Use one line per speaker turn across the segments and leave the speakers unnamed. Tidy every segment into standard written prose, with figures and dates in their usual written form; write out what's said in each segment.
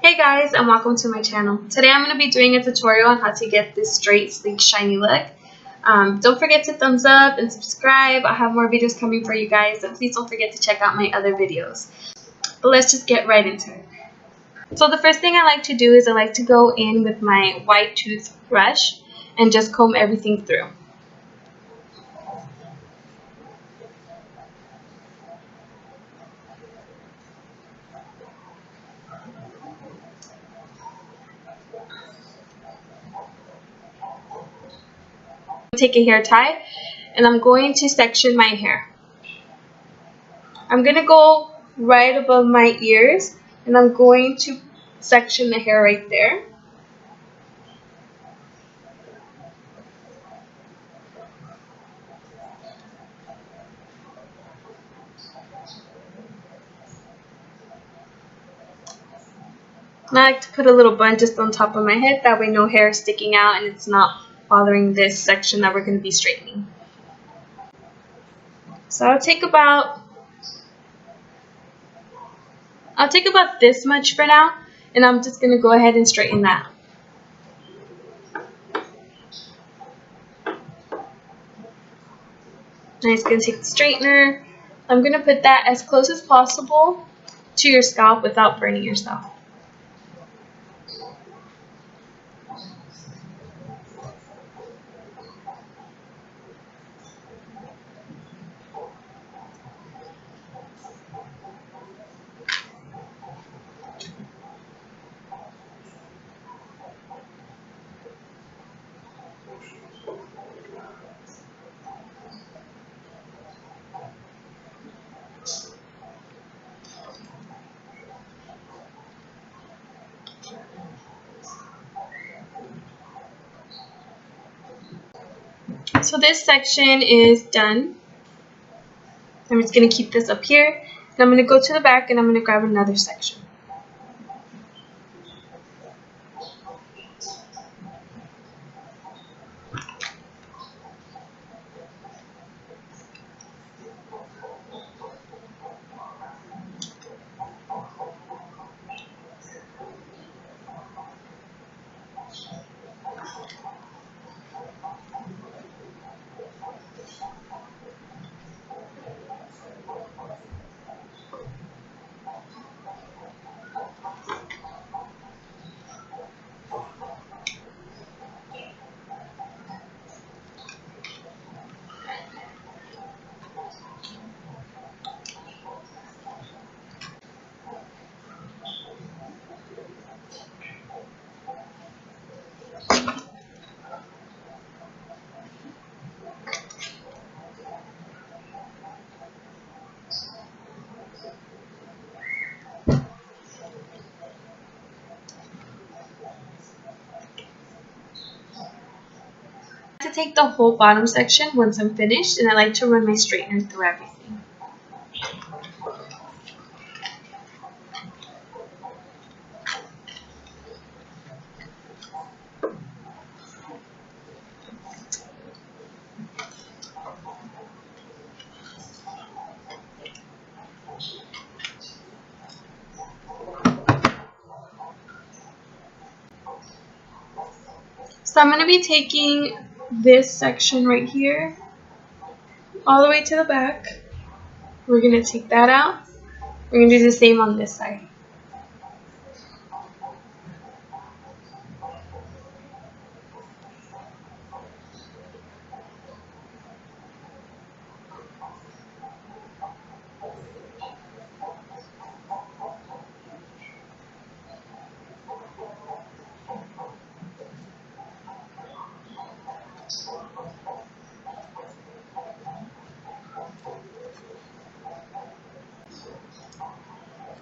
Hey guys, and welcome to my channel. Today I'm going to be doing a tutorial on how to get this straight, sleek, shiny look. Don't forget to thumbs up and subscribe. I have more videos coming for you guys, and please don't forget to check out my other videos. But let's just get right into it. So the first thing I like to do is I like to go in with my white toothbrush and just comb everything through. Take a hair tie and I'm going to section my hair. I'm going to go right above my ears and I'm going to section the hair right there. And I like to put a little bun just on top of my head, that way no hair is sticking out and it's not bothering this section that we're going to be straightening. So I'll take about this much for now, and I'm just going to go ahead and straighten that. I'm just going to take the straightener. I'm going to put that as close as possible to your scalp without burning yourself. So this section is done. I'm just going to keep this up here, and I'm going to go to the back and I'm going to grab another section. To take the whole bottom section once I'm finished, and I like to run my straightener through everything. So I'm going to be taking this section right here all the way to the back. We're going to take that out. We're going to do the same on this side.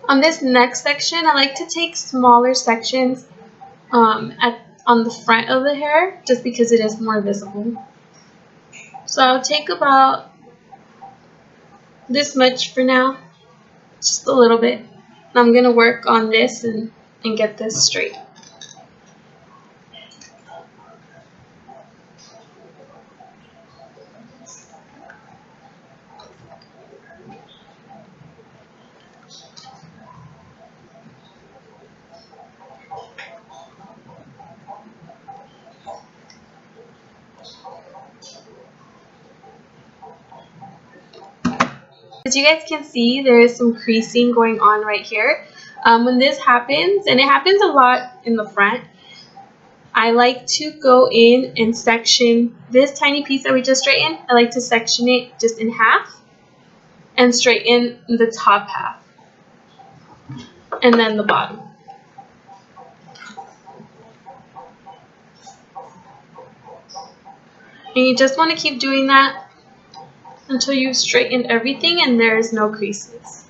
On this next section, I like to take smaller sections on the front of the hair, just because it is more visible. So I'll take about this much for now, just a little bit. I'm going to work on this and get this straight. As you guys can see, there is some creasing going on right here. When this happens, and it happens a lot in the front, I like to go in and section this tiny piece that we just straightened. I like to section it just in half and straighten the top half and then the bottom. And you just want to keep doing that until you've straightened everything and there is no creases.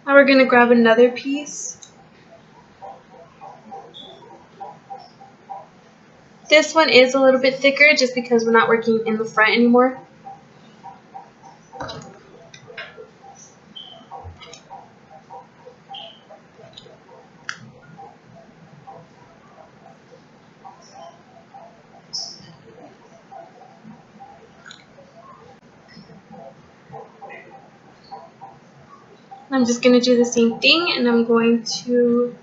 Now we're going to grab another piece. This one is a little bit thicker just because we're not working in the front anymore. I'm just going to do the same thing, and I'm going to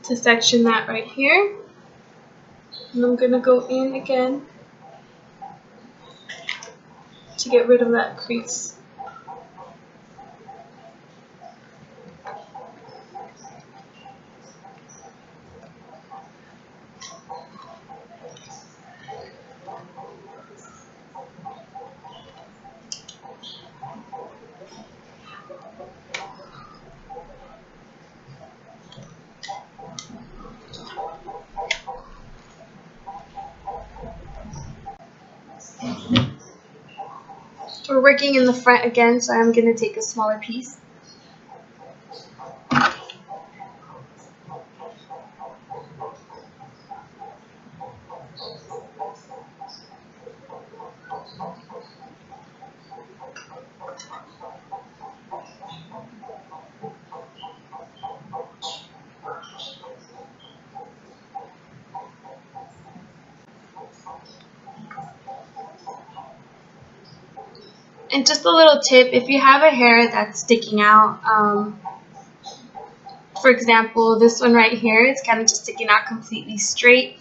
section that right here. And I'm going to go in again to get rid of that crease. We're working in the front again, so I'm going to take a smaller piece. And just a little tip, if you have a hair that's sticking out, for example, this one right here, it's kind of just sticking out completely straight.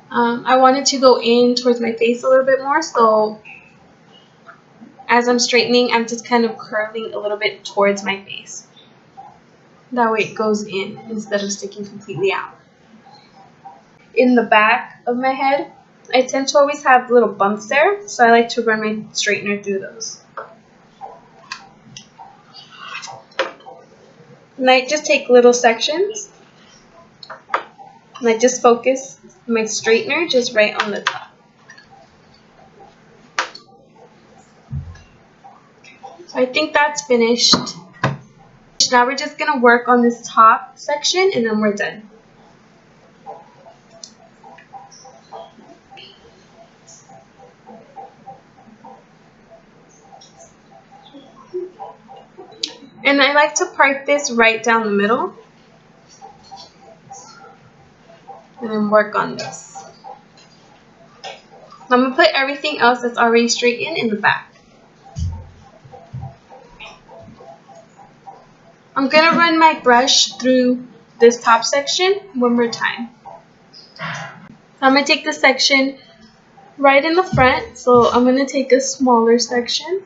I wanted to go in towards my face a little bit more, so as I'm straightening, I'm just kind of curling a little bit towards my face. That way it goes in instead of sticking completely out. In the back of my head, I tend to always have little bumps there, so I like to run my straightener through those. And I just take little sections, and I just focus my straightener just right on the top. So I think that's finished. Now we're just going to work on this top section, and then we're done. And I like to part this right down the middle and then work on this. I'm going to put everything else that's already straightened in the back. I'm going to run my brush through this top section one more time. I'm going to take the section right in the front, so I'm going to take a smaller section.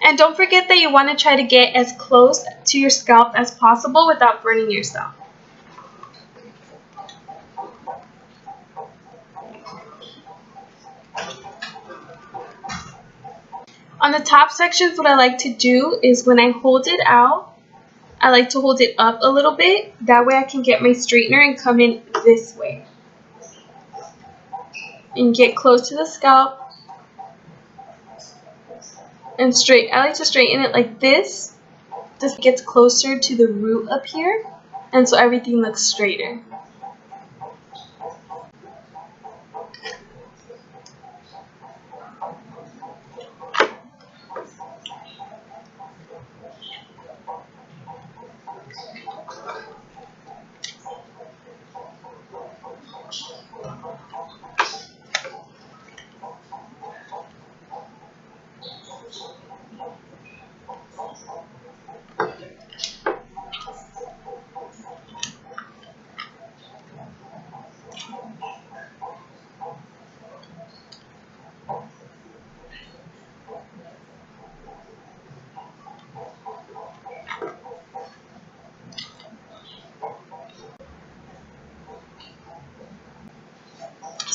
And don't forget that you want to try to get as close to your scalp as possible without burning yourself. On the top sections, what I like to do is when I hold it out, I like to hold it up a little bit. That way I can get my straightener and come in this way. And get close to the scalp. And straight. I like to straighten it like this. This gets closer to the root up here, and so everything looks straighter.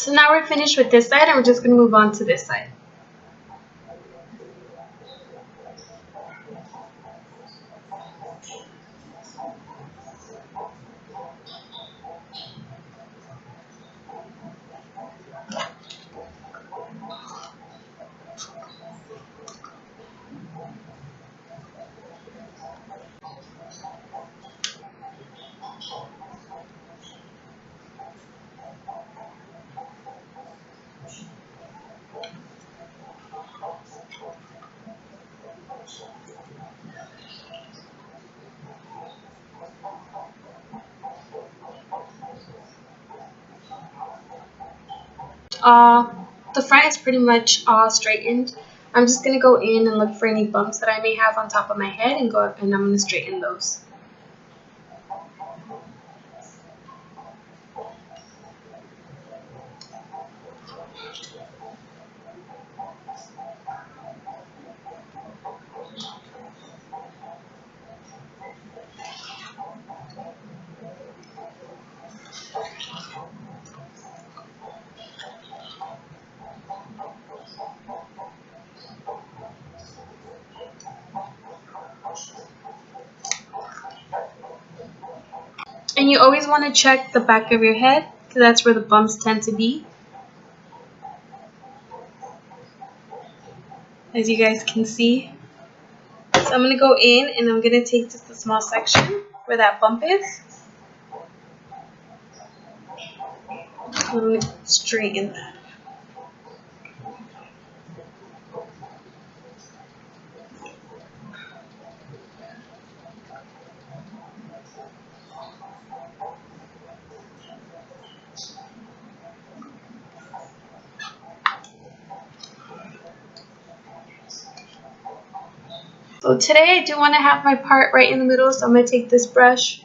So now we're finished with this side and we're just going to move on to this side. The front is pretty much all straightened. I'm just going to go in and look for any bumps that I may have on top of my head and I'm going to straighten those. And you always want to check the back of your head because that's where the bumps tend to be. As you guys can see. So I'm going to go in and I'm going to take just a small section where that bump is. I'm going to straighten that. So today I do want to have my part right in the middle, so I'm going to take this brush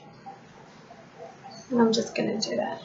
and I'm just going to do that.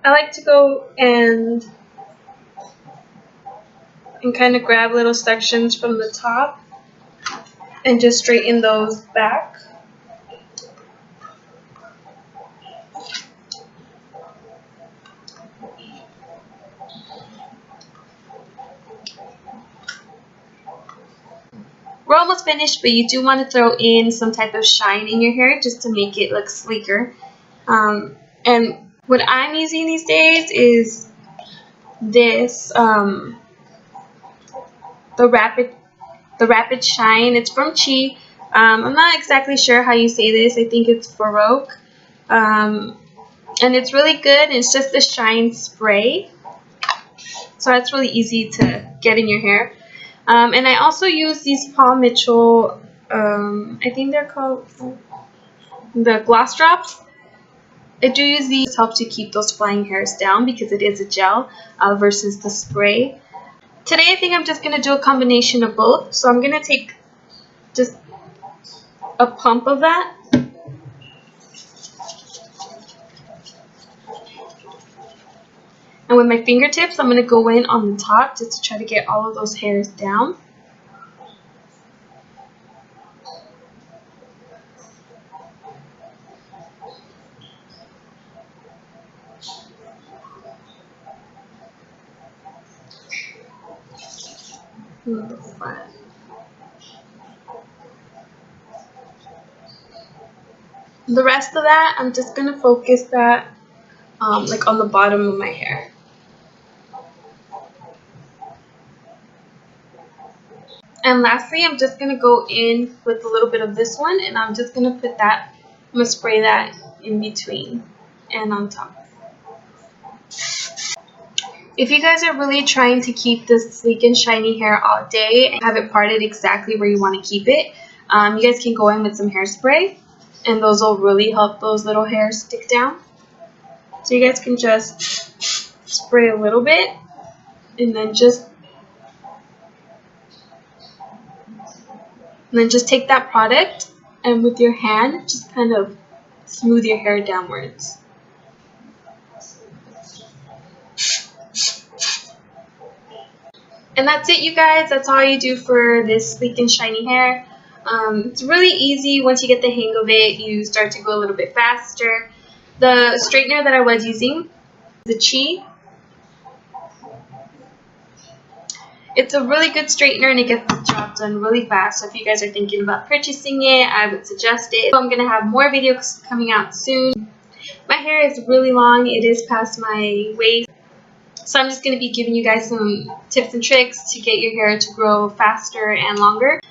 I like to go and kind of grab little sections from the top and just straighten those back. We're almost finished, but you do want to throw in some type of shine in your hair just to make it look sleeker. And what I'm using these days is this, the Rapid Shine. It's from Chi. I'm not exactly sure how you say this. I think it's Baroque. And it's really good. It's just a shine spray. So that's really easy to get in your hair. And I also use these Paul Mitchell, I think they're called the gloss drops. I do use these to help to keep those flying hairs down because it is a gel versus the spray. Today I think I'm just going to do a combination of both. So I'm going to take just a pump of that. And with my fingertips, I'm going to go in on the top just to try to get all of those hairs down. The front. The rest of that, I'm just going to focus that like on the bottom of my hair. And lastly, I'm just going to go in with a little bit of this one, and I'm just going to put that, I'm going to spray that in between and on top. If you guys are really trying to keep this sleek and shiny hair all day and have it parted exactly where you want to keep it, you guys can go in with some hairspray, and those will really help those little hairs stick down. So you guys can just spray a little bit and then just take that product and with your hand just kind of smooth your hair downwards. And that's it, you guys. That's all you do for this sleek and shiny hair. It's really easy. Once you get the hang of it, you start to go a little bit faster. The straightener that I was using, the Chi, it's a really good straightener and it gets the job done really fast. So if you guys are thinking about purchasing it, I would suggest it. So I'm going to have more videos coming out soon. My hair is really long. It is past my waist. So I'm just going to be giving you guys some tips and tricks to get your hair to grow faster and longer.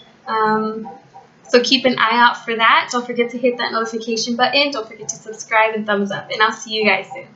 So keep an eye out for that. Don't forget to hit that notification button. Don't forget to subscribe and thumbs up. And I'll see you guys soon.